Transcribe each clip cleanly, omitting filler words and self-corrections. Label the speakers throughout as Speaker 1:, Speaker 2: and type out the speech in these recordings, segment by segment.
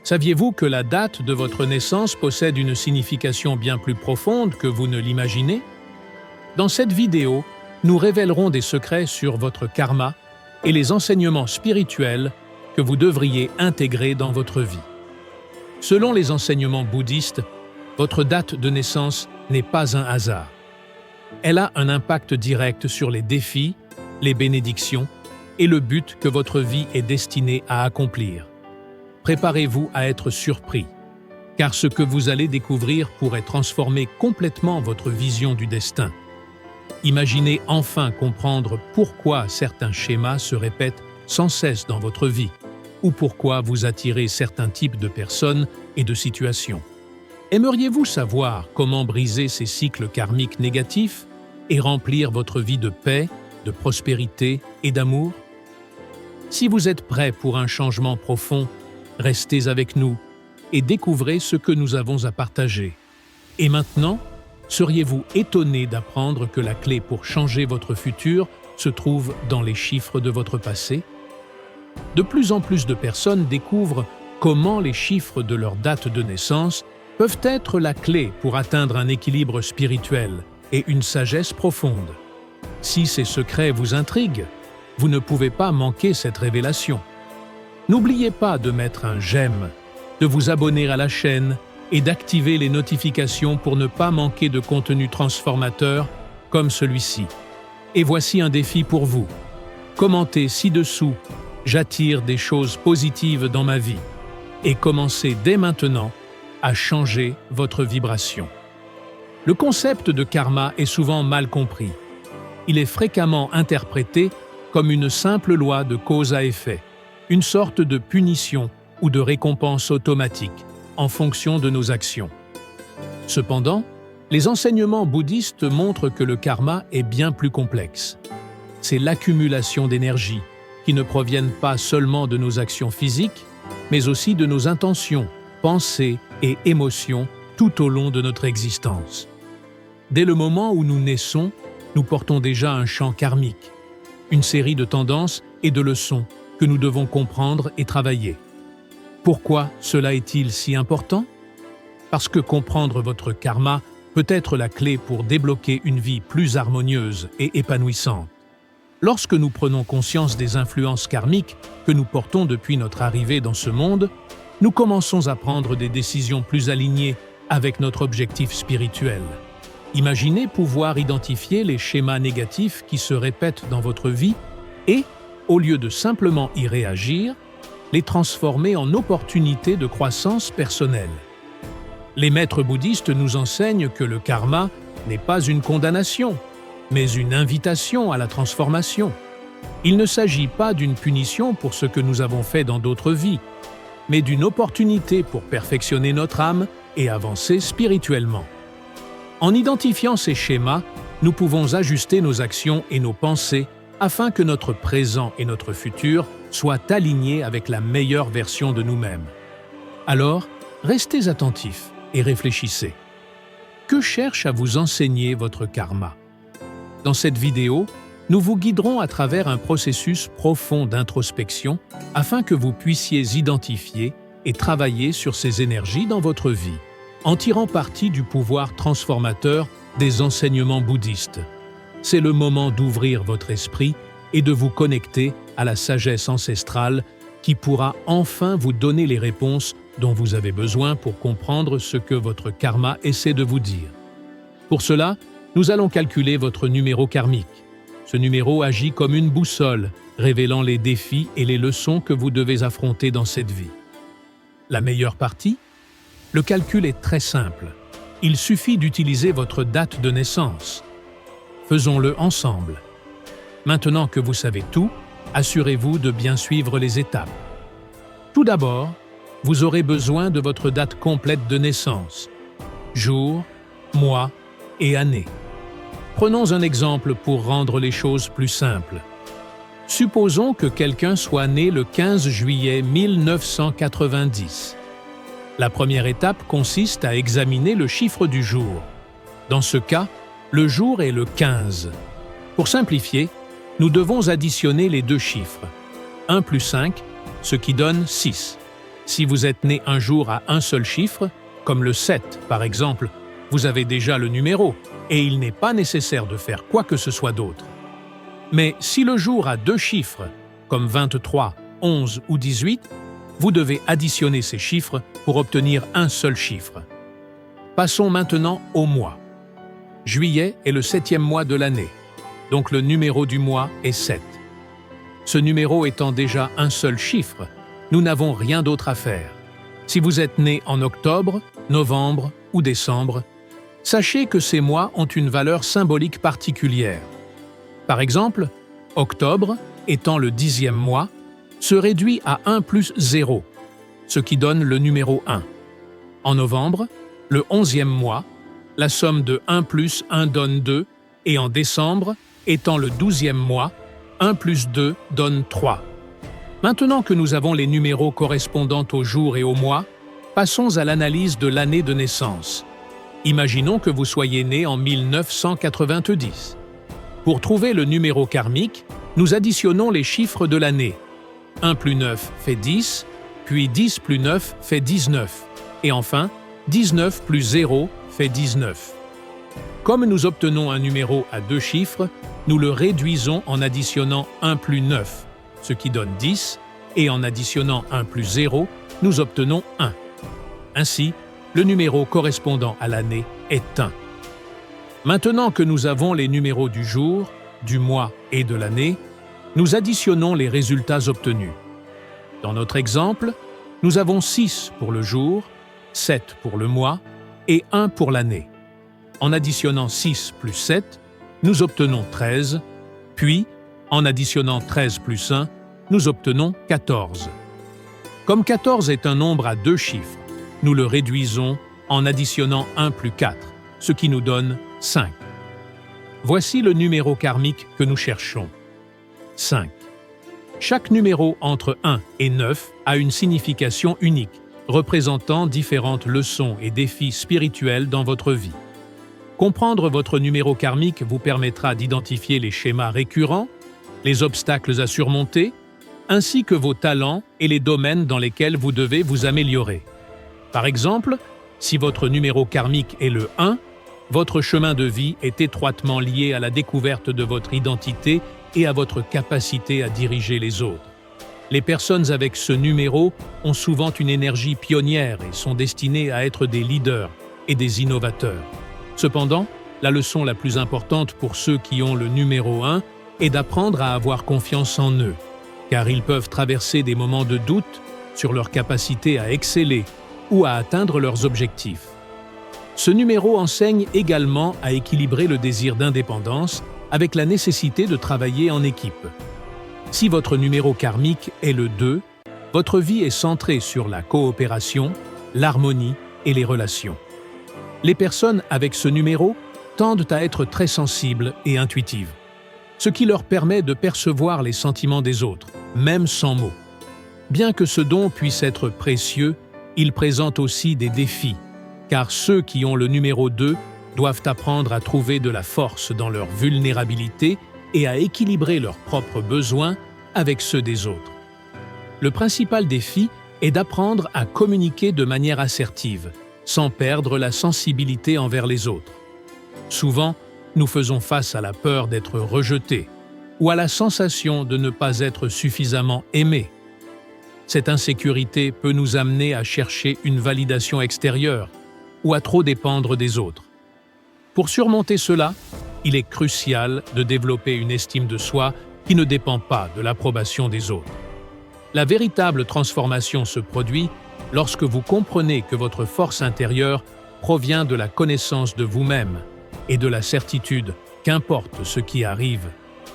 Speaker 1: Saviez-vous que la date de votre naissance possède une signification bien plus profonde que vous ne l'imaginez? Dans cette vidéo, nous révélerons des secrets sur votre karma et les enseignements spirituels que vous devriez intégrer dans votre vie. Selon les enseignements bouddhistes, votre date de naissance n'est pas un hasard. Elle a un impact direct sur les défis, les bénédictions et le but que votre vie est destinée à accomplir. Préparez-vous à être surpris, car ce que vous allez découvrir pourrait transformer complètement votre vision du destin. Imaginez enfin comprendre pourquoi certains schémas se répètent sans cesse dans votre vie, ou pourquoi vous attirez certains types de personnes et de situations. Aimeriez-vous savoir comment briser ces cycles karmiques négatifs et remplir votre vie de paix, de prospérité et d'amour? Si vous êtes prêt pour un changement profond, restez avec nous et découvrez ce que nous avons à partager. Et maintenant, seriez-vous étonné d'apprendre que la clé pour changer votre futur se trouve dans les chiffres de votre passé? De plus en plus de personnes découvrent comment les chiffres de leur date de naissance peuvent être la clé pour atteindre un équilibre spirituel et une sagesse profonde. Si ces secrets vous intriguent, vous ne pouvez pas manquer cette révélation. N'oubliez pas de mettre un j'aime, de vous abonner à la chaîne et d'activer les notifications pour ne pas manquer de contenu transformateur comme celui-ci. Et voici un défi pour vous. Commentez ci-dessous « J'attire des choses positives dans ma vie » et commencez dès maintenant à changer votre vibration. Le concept de karma est souvent mal compris. Il est fréquemment interprété comme une simple loi de cause à effet, une sorte de punition ou de récompense automatique en fonction de nos actions. Cependant, les enseignements bouddhistes montrent que le karma est bien plus complexe. C'est l'accumulation d'énergie qui ne proviennent pas seulement de nos actions physiques, mais aussi de nos intentions, pensées et émotions tout au long de notre existence. Dès le moment où nous naissons, nous portons déjà un champ karmique, une série de tendances et de leçons que nous devons comprendre et travailler. Pourquoi cela est-il si important? Parce que comprendre votre karma peut être la clé pour débloquer une vie plus harmonieuse et épanouissante. Lorsque nous prenons conscience des influences karmiques que nous portons depuis notre arrivée dans ce monde, nous commençons à prendre des décisions plus alignées avec notre objectif spirituel. Imaginez pouvoir identifier les schémas négatifs qui se répètent dans votre vie et, au lieu de simplement y réagir, les transformer en opportunités de croissance personnelle. Les maîtres bouddhistes nous enseignent que le karma n'est pas une condamnation, mais une invitation à la transformation. Il ne s'agit pas d'une punition pour ce que nous avons fait dans d'autres vies, mais d'une opportunité pour perfectionner notre âme et avancer spirituellement. En identifiant ces schémas, nous pouvons ajuster nos actions et nos pensées afin que notre présent et notre futur soient alignés avec la meilleure version de nous-mêmes. Alors, restez attentifs et réfléchissez. Que cherche à vous enseigner votre karma? Dans cette vidéo, nous vous guiderons à travers un processus profond d'introspection afin que vous puissiez identifier et travailler sur ces énergies dans votre vie, en tirant parti du pouvoir transformateur des enseignements bouddhistes. C'est le moment d'ouvrir votre esprit et de vous connecter à la sagesse ancestrale qui pourra enfin vous donner les réponses dont vous avez besoin pour comprendre ce que votre karma essaie de vous dire. Pour cela, nous allons calculer votre numéro karmique. Ce numéro agit comme une boussole, révélant les défis et les leçons que vous devez affronter dans cette vie. La meilleure partie? Le calcul est très simple. Il suffit d'utiliser votre date de naissance. Faisons-le ensemble. Maintenant que vous savez tout, assurez-vous de bien suivre les étapes. Tout d'abord, vous aurez besoin de votre date complète de naissance, jour, mois et année. Prenons un exemple pour rendre les choses plus simples. Supposons que quelqu'un soit né le 15 juillet 1990. La première étape consiste à examiner le chiffre du jour. Dans ce cas, le jour est le 15. Pour simplifier, nous devons additionner les deux chiffres, 1 plus 5, ce qui donne 6, Si vous êtes né un jour à un seul chiffre, comme le 7 par exemple, vous avez déjà le numéro et il n'est pas nécessaire de faire quoi que ce soit d'autre. Mais si le jour a 2 chiffres, comme 23, 11 ou 18, vous devez additionner ces chiffres pour obtenir un seul chiffre. Passons maintenant au mois. Juillet est le 7e mois de l'année, donc le numéro du mois est 7. Ce numéro étant déjà un seul chiffre, nous n'avons rien d'autre à faire. Si vous êtes né en octobre, novembre ou décembre, sachez que ces mois ont une valeur symbolique particulière. Par exemple, octobre, étant le 10e mois, se réduit à 1 plus 0, ce qui donne le numéro 1. En novembre, le 11e mois, la somme de 1 plus 1 donne 2, et en décembre, étant le 12e mois, 1 plus 2 donne 3. Maintenant que nous avons les numéros correspondant aux jours et aux mois, passons à l'analyse de l'année de naissance. Imaginons que vous soyez né en 1990. Pour trouver le numéro karmique, nous additionnons les chiffres de l'année. 1 plus 9 fait 10, puis 10 plus 9 fait 19, et enfin 19 plus 0 fait 19. Comme nous obtenons un numéro à 2 chiffres, nous le réduisons en additionnant 1 plus 9, ce qui donne 10, et en additionnant 1 plus 0, nous obtenons 1. Ainsi, le numéro correspondant à l'année est 1. Maintenant que nous avons les numéros du jour, du mois et de l'année, nous additionnons les résultats obtenus. Dans notre exemple, nous avons 6 pour le jour, 7 pour le mois et 1 pour l'année. En additionnant 6 plus 7, nous obtenons 13, puis, en additionnant 13 plus 1, nous obtenons 14. Comme 14 est un nombre à 2 chiffres, nous le réduisons en additionnant 1 plus 4, ce qui nous donne 5. Voici le numéro karmique que nous cherchons. 5. Chaque numéro entre 1 et 9 a une signification unique, représentant différentes leçons et défis spirituels dans votre vie. Comprendre votre numéro karmique vous permettra d'identifier les schémas récurrents, les obstacles à surmonter, ainsi que vos talents et les domaines dans lesquels vous devez vous améliorer. Par exemple, si votre numéro karmique est le 1, votre chemin de vie est étroitement lié à la découverte de votre identité et à votre capacité à diriger les autres. Les personnes avec ce numéro ont souvent une énergie pionnière et sont destinées à être des leaders et des innovateurs. Cependant, la leçon la plus importante pour ceux qui ont le numéro 1 est d'apprendre à avoir confiance en eux, car ils peuvent traverser des moments de doute sur leur capacité à exceller ou à atteindre leurs objectifs. Ce numéro enseigne également à équilibrer le désir d'indépendance avec la nécessité de travailler en équipe. Si votre numéro karmique est le 2, votre vie est centrée sur la coopération, l'harmonie et les relations. Les personnes avec ce numéro tendent à être très sensibles et intuitives, ce qui leur permet de percevoir les sentiments des autres, même sans mots. Bien que ce don puisse être précieux, il présente aussi des défis, car ceux qui ont le numéro 2 doivent apprendre à trouver de la force dans leur vulnérabilité et à équilibrer leurs propres besoins avec ceux des autres. Le principal défi est d'apprendre à communiquer de manière assertive, sans perdre la sensibilité envers les autres. Souvent, nous faisons face à la peur d'être rejetés ou à la sensation de ne pas être suffisamment aimés. Cette insécurité peut nous amener à chercher une validation extérieure ou à trop dépendre des autres. Pour surmonter cela, il est crucial de développer une estime de soi qui ne dépend pas de l'approbation des autres. La véritable transformation se produit lorsque vous comprenez que votre force intérieure provient de la connaissance de vous-même et de la certitude qu'importe ce qui arrive,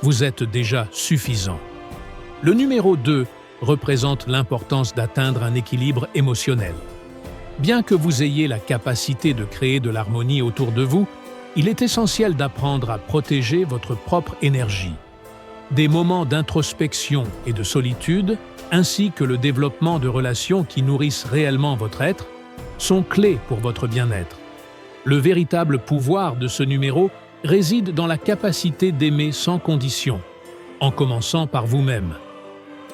Speaker 1: vous êtes déjà suffisant. Le numéro 2 représente l'importance d'atteindre un équilibre émotionnel. Bien que vous ayez la capacité de créer de l'harmonie autour de vous, il est essentiel d'apprendre à protéger votre propre énergie. Des moments d'introspection et de solitude, ainsi que le développement de relations qui nourrissent réellement votre être, sont clés pour votre bien-être. Le véritable pouvoir de ce numéro réside dans la capacité d'aimer sans condition, en commençant par vous-même.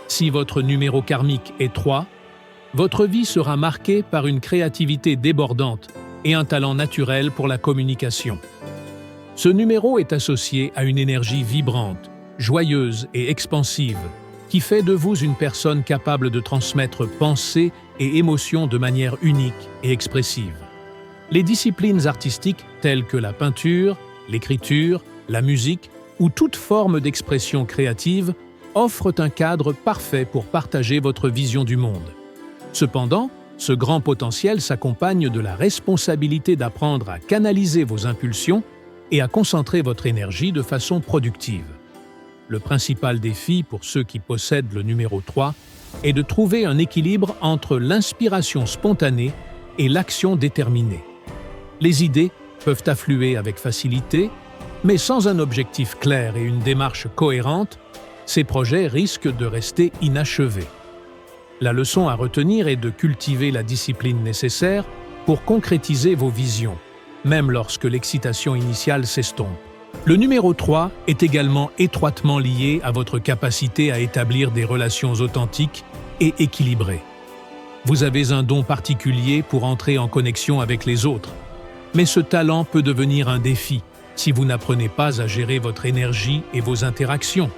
Speaker 1: Si votre numéro karmique est 3, votre vie sera marquée par une créativité débordante et un talent naturel pour la communication. Ce numéro est associé à une énergie vibrante, joyeuse et expansive, qui fait de vous une personne capable de transmettre pensées et émotions de manière unique et expressive. Les disciplines artistiques telles que la peinture, l'écriture, la musique ou toute forme d'expression créative offrent un cadre parfait pour partager votre vision du monde. Cependant, ce grand potentiel s'accompagne de la responsabilité d'apprendre à canaliser vos impulsions et à concentrer votre énergie de façon productive. Le principal défi pour ceux qui possèdent le numéro 3 est de trouver un équilibre entre l'inspiration spontanée et l'action déterminée. Les idées peuvent affluer avec facilité, mais sans un objectif clair et une démarche cohérente, ces projets risquent de rester inachevés. La leçon à retenir est de cultiver la discipline nécessaire pour concrétiser vos visions, même lorsque l'excitation initiale s'estompe. Le numéro 3 est également étroitement lié à votre capacité à établir des relations authentiques et équilibrées. Vous avez un don particulier pour entrer en connexion avec les autres, mais ce talent peut devenir un défi si vous n'apprenez pas à gérer votre énergie et vos interactions.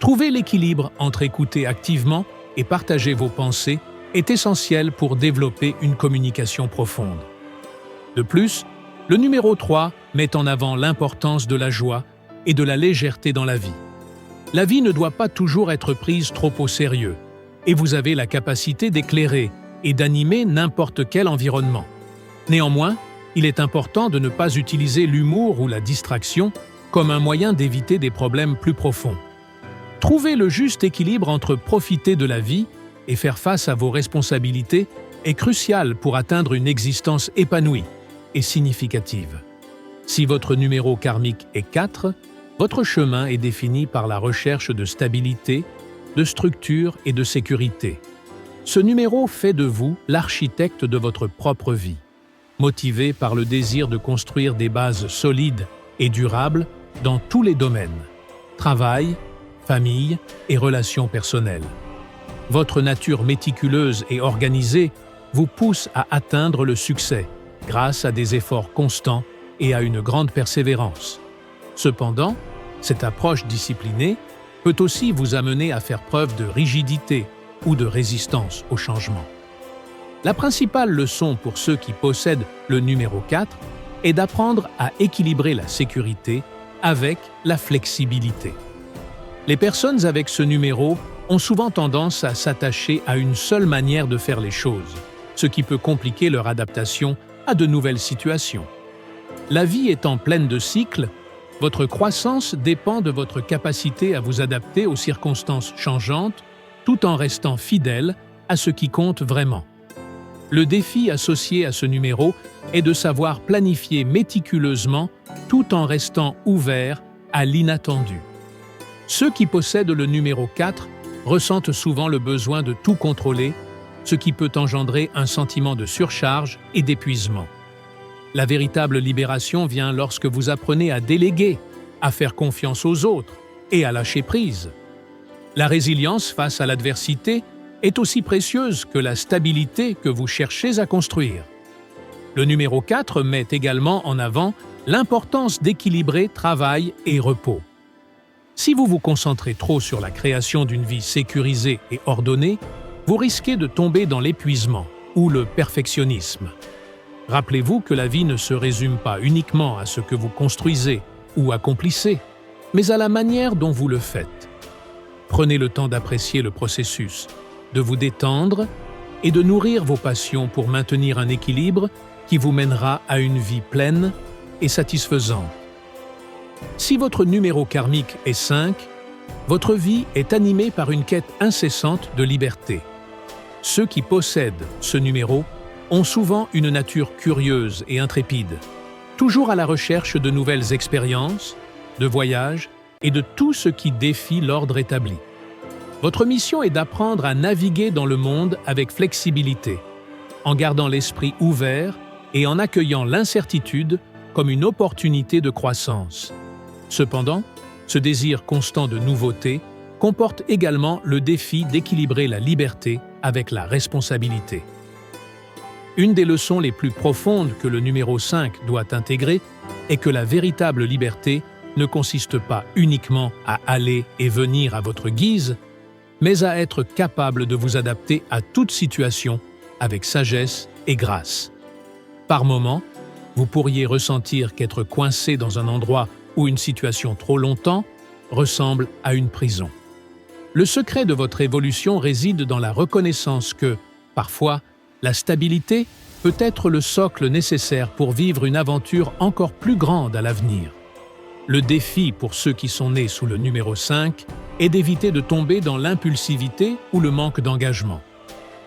Speaker 1: Trouver l'équilibre entre écouter activement et partager vos pensées est essentiel pour développer une communication profonde. De plus, le numéro 3 met en avant l'importance de la joie et de la légèreté dans la vie. La vie ne doit pas toujours être prise trop au sérieux, et vous avez la capacité d'éclairer et d'animer n'importe quel environnement. Néanmoins, il est important de ne pas utiliser l'humour ou la distraction comme un moyen d'éviter des problèmes plus profonds. Trouver le juste équilibre entre profiter de la vie et faire face à vos responsabilités est crucial pour atteindre une existence épanouie et significative. Si votre numéro karmique est 4, votre chemin est défini par la recherche de stabilité, de structure et de sécurité. Ce numéro fait de vous l'architecte de votre propre vie, motivé par le désir de construire des bases solides et durables dans tous les domaines: travail, famille et relations personnelles. Votre nature méticuleuse et organisée vous pousse à atteindre le succès grâce à des efforts constants et à une grande persévérance. Cependant, cette approche disciplinée peut aussi vous amener à faire preuve de rigidité ou de résistance au changement. La principale leçon pour ceux qui possèdent le numéro 4 est d'apprendre à équilibrer la sécurité avec la flexibilité. Les personnes avec ce numéro ont souvent tendance à s'attacher à une seule manière de faire les choses, ce qui peut compliquer leur adaptation à de nouvelles situations. La vie étant pleine de cycles, votre croissance dépend de votre capacité à vous adapter aux circonstances changeantes tout en restant fidèle à ce qui compte vraiment. Le défi associé à ce numéro est de savoir planifier méticuleusement tout en restant ouvert à l'inattendu. Ceux qui possèdent le numéro 4 ressentent souvent le besoin de tout contrôler, ce qui peut engendrer un sentiment de surcharge et d'épuisement. La véritable libération vient lorsque vous apprenez à déléguer, à faire confiance aux autres et à lâcher prise. La résilience face à l'adversité est aussi précieuse que la stabilité que vous cherchez à construire. Le numéro 4 met également en avant l'importance d'équilibrer travail et repos. Si vous vous concentrez trop sur la création d'une vie sécurisée et ordonnée, vous risquez de tomber dans l'épuisement ou le perfectionnisme. Rappelez-vous que la vie ne se résume pas uniquement à ce que vous construisez ou accomplissez, mais à la manière dont vous le faites. Prenez le temps d'apprécier le processus, de vous détendre et de nourrir vos passions pour maintenir un équilibre qui vous mènera à une vie pleine et satisfaisante. Si votre numéro karmique est 5, votre vie est animée par une quête incessante de liberté. Ceux qui possèdent ce numéro ont souvent une nature curieuse et intrépide, toujours à la recherche de nouvelles expériences, de voyages et de tout ce qui défie l'ordre établi. Votre mission est d'apprendre à naviguer dans le monde avec flexibilité, en gardant l'esprit ouvert et en accueillant l'incertitude comme une opportunité de croissance. Cependant, ce désir constant de nouveauté comporte également le défi d'équilibrer la liberté avec la responsabilité. Une des leçons les plus profondes que le numéro 5 doit intégrer est que la véritable liberté ne consiste pas uniquement à aller et venir à votre guise, mais à être capable de vous adapter à toute situation avec sagesse et grâce. Par moments, vous pourriez ressentir qu'être coincé dans un endroit ou une situation trop longtemps ressemble à une prison. Le secret de votre évolution réside dans la reconnaissance que, parfois, la stabilité peut être le socle nécessaire pour vivre une aventure encore plus grande à l'avenir. Le défi pour ceux qui sont nés sous le numéro 5 est d'éviter de tomber dans l'impulsivité ou le manque d'engagement.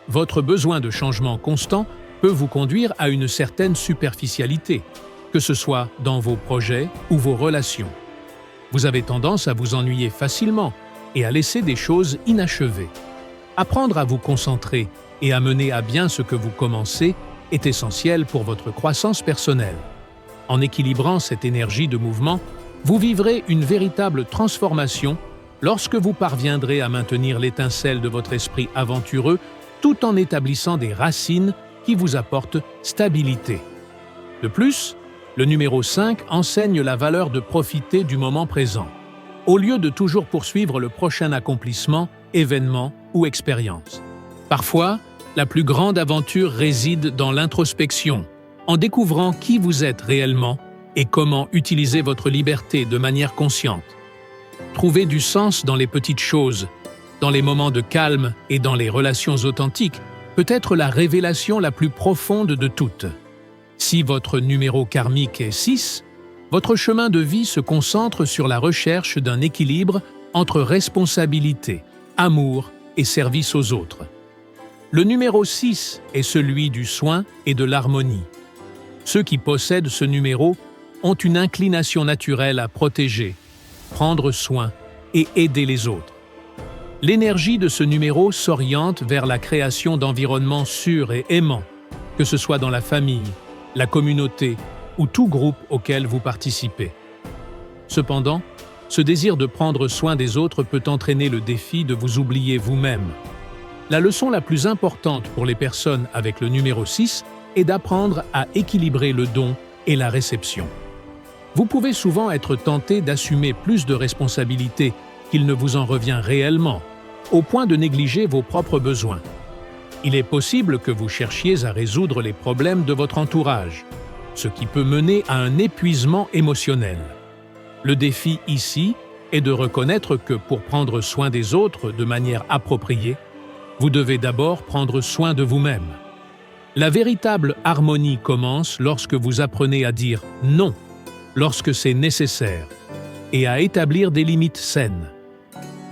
Speaker 1: Votre besoin de changement constant peut vous conduire à une certaine superficialité, que ce soit dans vos projets ou vos relations. Vous avez tendance à vous ennuyer facilement et à laisser des choses inachevées. Apprendre à vous concentrer et à mener à bien ce que vous commencez est essentiel pour votre croissance personnelle. En équilibrant cette énergie de mouvement, vous vivrez une véritable transformation lorsque vous parviendrez à maintenir l'étincelle de votre esprit aventureux tout en établissant des racines qui vous apportent stabilité. De plus, le numéro 5 enseigne la valeur de profiter du moment présent, au lieu de toujours poursuivre le prochain accomplissement, événement ou expérience. Parfois, la plus grande aventure réside dans l'introspection, en découvrant qui vous êtes réellement et comment utiliser votre liberté de manière consciente. Trouver du sens dans les petites choses, dans les moments de calme et dans les relations authentiques peut être la révélation la plus profonde de toutes. Si votre numéro karmique est 6, votre chemin de vie se concentre sur la recherche d'un équilibre entre responsabilité, amour et service aux autres. Le numéro 6 est celui du soin et de l'harmonie. Ceux qui possèdent ce numéro ont une inclination naturelle à protéger, prendre soin et aider les autres. L'énergie de ce numéro s'oriente vers la création d'environnements sûrs et aimants, que ce soit dans la famille, la communauté ou tout groupe auquel vous participez. Cependant, ce désir de prendre soin des autres peut entraîner le défi de vous oublier vous-même. La leçon la plus importante pour les personnes avec le numéro 6 est d'apprendre à équilibrer le don et la réception. Vous pouvez souvent être tenté d'assumer plus de responsabilités qu'il ne vous en revient réellement, au point de négliger vos propres besoins. Il est possible que vous cherchiez à résoudre les problèmes de votre entourage, ce qui peut mener à un épuisement émotionnel. Le défi ici est de reconnaître que pour prendre soin des autres de manière appropriée, vous devez d'abord prendre soin de vous-même. La véritable harmonie commence lorsque vous apprenez à dire « non » lorsque c'est nécessaire et à établir des limites saines.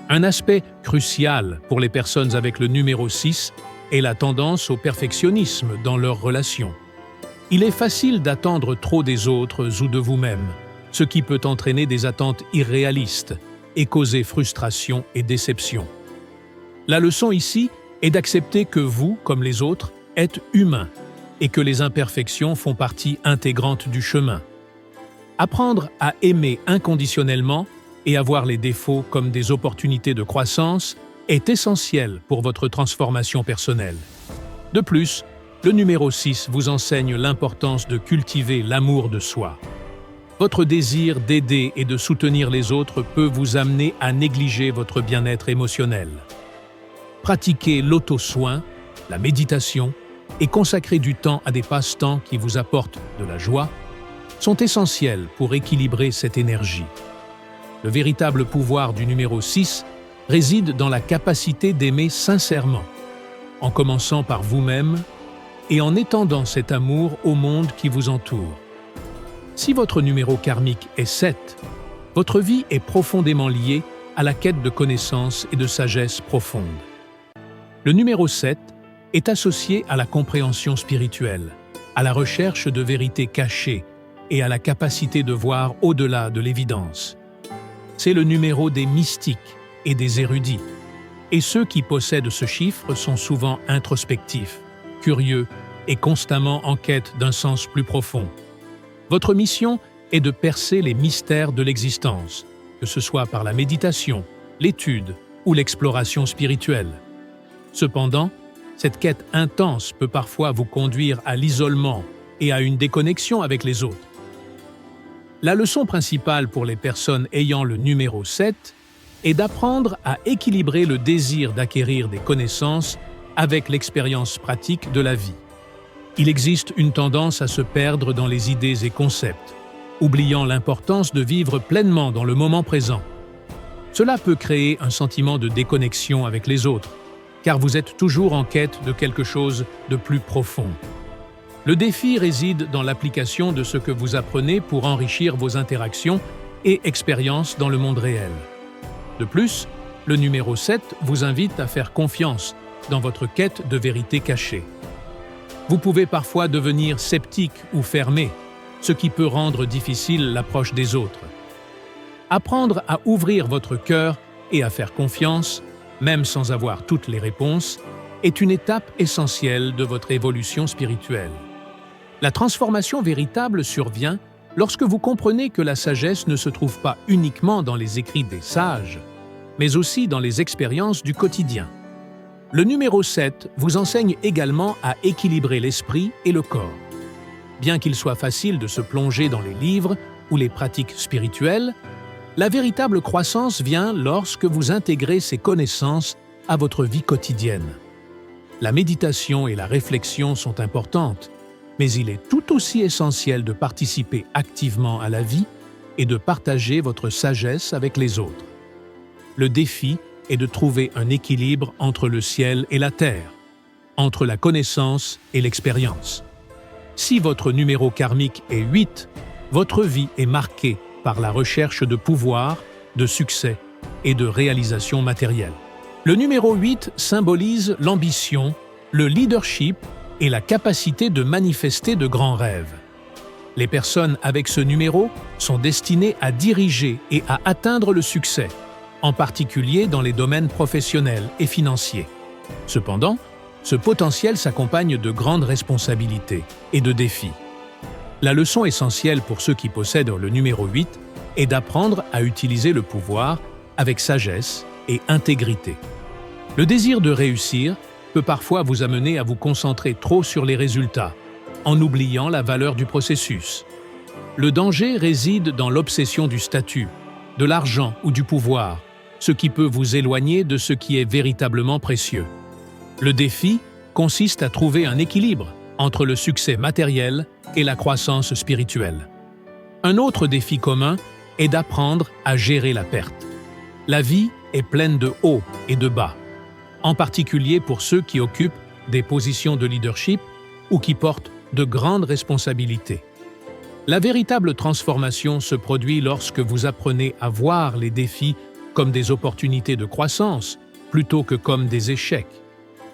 Speaker 1: Un aspect crucial pour les personnes avec le numéro 6 est la tendance au perfectionnisme dans leurs relations. Il est facile d'attendre trop des autres ou de vous-même, ce qui peut entraîner des attentes irréalistes et causer frustration et déception. La leçon ici est d'accepter que vous, comme les autres, êtes humains et que les imperfections font partie intégrante du chemin. Apprendre à aimer inconditionnellement et à voir les défauts comme des opportunités de croissance est essentiel pour votre transformation personnelle. De plus, le numéro 6 vous enseigne l'importance de cultiver l'amour de soi. Votre désir d'aider et de soutenir les autres peut vous amener à négliger votre bien-être émotionnel. Pratiquer l'auto-soin, la méditation et consacrer du temps à des passe-temps qui vous apportent de la joie sont essentiels pour équilibrer cette énergie. Le véritable pouvoir du numéro 6 réside dans la capacité d'aimer sincèrement, en commençant par vous-même et en étendant cet amour au monde qui vous entoure. Si votre numéro karmique est 7, votre vie est profondément liée à la quête de connaissances et de sagesse profonde. Le numéro 7 est associé à la compréhension spirituelle, à la recherche de vérités cachées et à la capacité de voir au-delà de l'évidence. C'est le numéro des mystiques et des érudits, et ceux qui possèdent ce chiffre sont souvent introspectifs, curieux et constamment en quête d'un sens plus profond. Votre mission est de percer les mystères de l'existence, que ce soit par la méditation, l'étude ou l'exploration spirituelle. Cependant, Cette quête intense peut parfois vous conduire à l'isolement et à une déconnexion avec les autres. La leçon principale pour les personnes ayant le numéro 7 est d'apprendre à équilibrer le désir d'acquérir des connaissances avec l'expérience pratique de la vie. Il existe une tendance à se perdre dans les idées et concepts, oubliant l'importance de vivre pleinement dans le moment présent. Cela peut créer un sentiment de déconnexion avec les autres, car vous êtes toujours en quête de quelque chose de plus profond. Le défi réside dans l'application de ce que vous apprenez pour enrichir vos interactions et expériences dans le monde réel. De plus, le numéro 7 vous invite à faire confiance dans votre quête de vérité cachée. Vous pouvez parfois devenir sceptique ou fermé, ce qui peut rendre difficile l'approche des autres. Apprendre à ouvrir votre cœur et à faire confiance, même sans avoir toutes les réponses, est une étape essentielle de votre évolution spirituelle. La transformation véritable survient lorsque vous comprenez que la sagesse ne se trouve pas uniquement dans les écrits des sages, mais aussi dans les expériences du quotidien. Le numéro 7 vous enseigne également à équilibrer l'esprit et le corps. Bien qu'il soit facile de se plonger dans les livres ou les pratiques spirituelles, la véritable croissance vient lorsque vous intégrez ces connaissances à votre vie quotidienne. La méditation et la réflexion sont importantes, mais il est tout aussi essentiel de participer activement à la vie et de partager votre sagesse avec les autres. Le défi est de trouver un équilibre entre le ciel et la terre, entre la connaissance et l'expérience. Si votre numéro karmique est 8, votre vie est marquée par la recherche de pouvoir, de succès et de réalisation matérielle. Le numéro 8 symbolise l'ambition, le leadership et la capacité de manifester de grands rêves. Les personnes avec ce numéro sont destinées à diriger et à atteindre le succès, en particulier dans les domaines professionnels et financiers. Cependant, ce potentiel s'accompagne de grandes responsabilités et de défis. La leçon essentielle pour ceux qui possèdent le numéro 8 est d'apprendre à utiliser le pouvoir avec sagesse et intégrité. Le désir de réussir peut parfois vous amener à vous concentrer trop sur les résultats, en oubliant la valeur du processus. Le danger réside dans l'obsession du statut, de l'argent ou du pouvoir, ce qui peut vous éloigner de ce qui est véritablement précieux. Le défi consiste à trouver un équilibre entre le succès matériel et la croissance spirituelle. Un autre défi commun est d'apprendre à gérer la perte. La vie est pleine de hauts et de bas, en particulier pour ceux qui occupent des positions de leadership ou qui portent de grandes responsabilités. La véritable transformation se produit lorsque vous apprenez à voir les défis comme des opportunités de croissance plutôt que comme des échecs.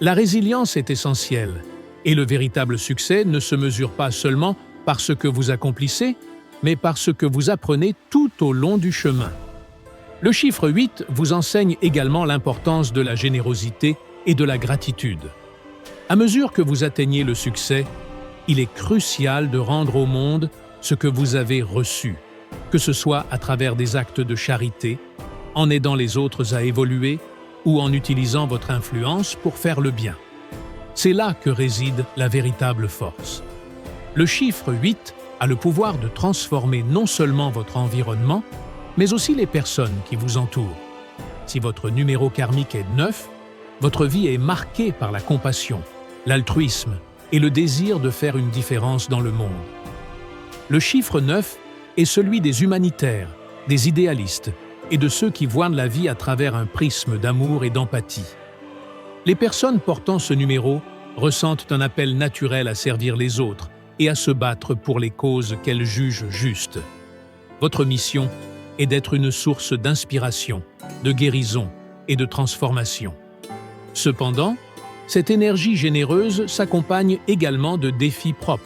Speaker 1: La résilience est essentielle, et le véritable succès ne se mesure pas seulement par ce que vous accomplissez, mais par ce que vous apprenez tout au long du chemin. Le chiffre 8 vous enseigne également l'importance de la générosité et de la gratitude. À mesure que vous atteignez le succès, il est crucial de rendre au monde ce que vous avez reçu, que ce soit à travers des actes de charité, en aidant les autres à évoluer ou en utilisant votre influence pour faire le bien. C'est là que réside la véritable force. Le chiffre 8 a le pouvoir de transformer non seulement votre environnement, mais aussi les personnes qui vous entourent. Si votre numéro karmique est 9, votre vie est marquée par la compassion, l'altruisme et le désir de faire une différence dans le monde. Le chiffre 9 est celui des humanitaires, des idéalistes et de ceux qui voient la vie à travers un prisme d'amour et d'empathie. Les personnes portant ce numéro ressentent un appel naturel à servir les autres et à se battre pour les causes qu'elles jugent justes. Votre mission est d'être une source d'inspiration, de guérison et de transformation. Cependant, cette énergie généreuse s'accompagne également de défis propres.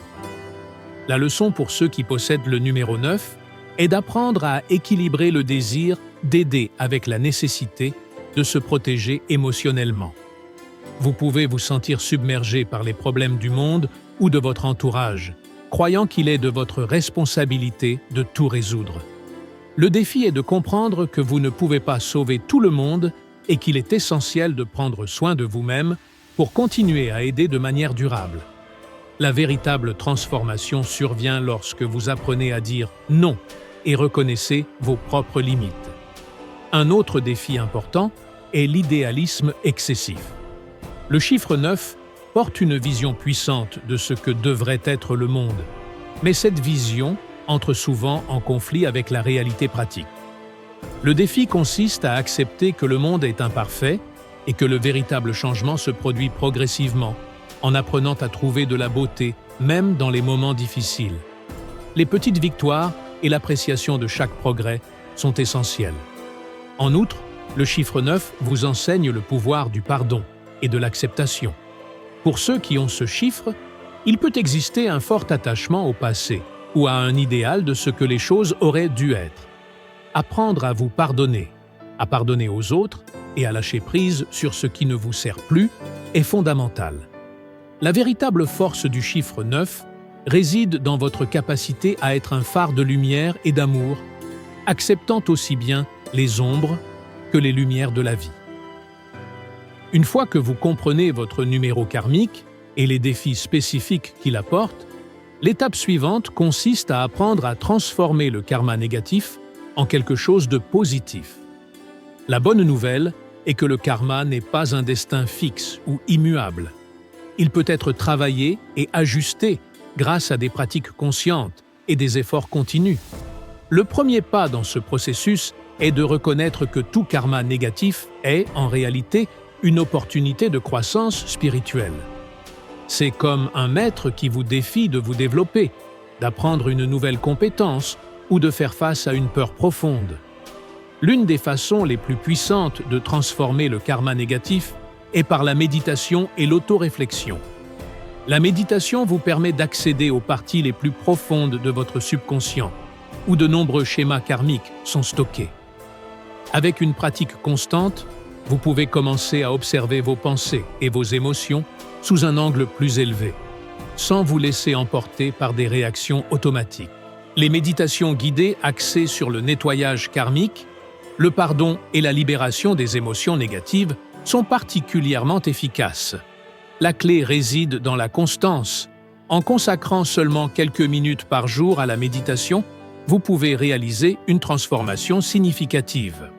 Speaker 1: La leçon pour ceux qui possèdent le numéro 9 est d'apprendre à équilibrer le désir d'aider avec la nécessité de se protéger émotionnellement. Vous pouvez vous sentir submergé par les problèmes du monde ou de votre entourage, croyant qu'il est de votre responsabilité de tout résoudre. Le défi est de comprendre que vous ne pouvez pas sauver tout le monde et qu'il est essentiel de prendre soin de vous-même pour continuer à aider de manière durable. La véritable transformation survient lorsque vous apprenez à dire non et reconnaissez vos propres limites. Un autre défi important est l'idéalisme excessif. Le chiffre 9 porte une vision puissante de ce que devrait être le monde, mais cette vision entre souvent en conflit avec la réalité pratique. Le défi consiste à accepter que le monde est imparfait et que le véritable changement se produit progressivement, en apprenant à trouver de la beauté, même dans les moments difficiles. Les petites victoires et l'appréciation de chaque progrès sont essentielles. En outre, le chiffre 9 vous enseigne le pouvoir du pardon et de l'acceptation. Pour ceux qui ont ce chiffre, il peut exister un fort attachement au passé ou à un idéal de ce que les choses auraient dû être. Apprendre à vous pardonner, à pardonner aux autres et à lâcher prise sur ce qui ne vous sert plus est fondamental. La véritable force du chiffre 9 réside dans votre capacité à être un phare de lumière et d'amour, acceptant aussi bien les ombres que les lumières de la vie. Une fois que vous comprenez votre numéro karmique et les défis spécifiques qu'il apporte, l'étape suivante consiste à apprendre à transformer le karma négatif en quelque chose de positif. La bonne nouvelle est que le karma n'est pas un destin fixe ou immuable. Il peut être travaillé et ajusté grâce à des pratiques conscientes et des efforts continus. Le premier pas dans ce processus est de reconnaître que tout karma négatif est, en réalité, une opportunité de croissance spirituelle. C'est comme un maître qui vous défie de vous développer, d'apprendre une nouvelle compétence ou de faire face à une peur profonde. L'une des façons les plus puissantes de transformer le karma négatif est par la méditation et l'autoréflexion. La méditation vous permet d'accéder aux parties les plus profondes de votre subconscient, où de nombreux schémas karmiques sont stockés. Avec une pratique constante, vous pouvez commencer à observer vos pensées et vos émotions sous un angle plus élevé, sans vous laisser emporter par des réactions automatiques. Les méditations guidées axées sur le nettoyage karmique, le pardon et la libération des émotions négatives sont particulièrement efficaces. La clé réside dans la constance. En consacrant seulement quelques minutes par jour à la méditation, vous pouvez réaliser une transformation significative.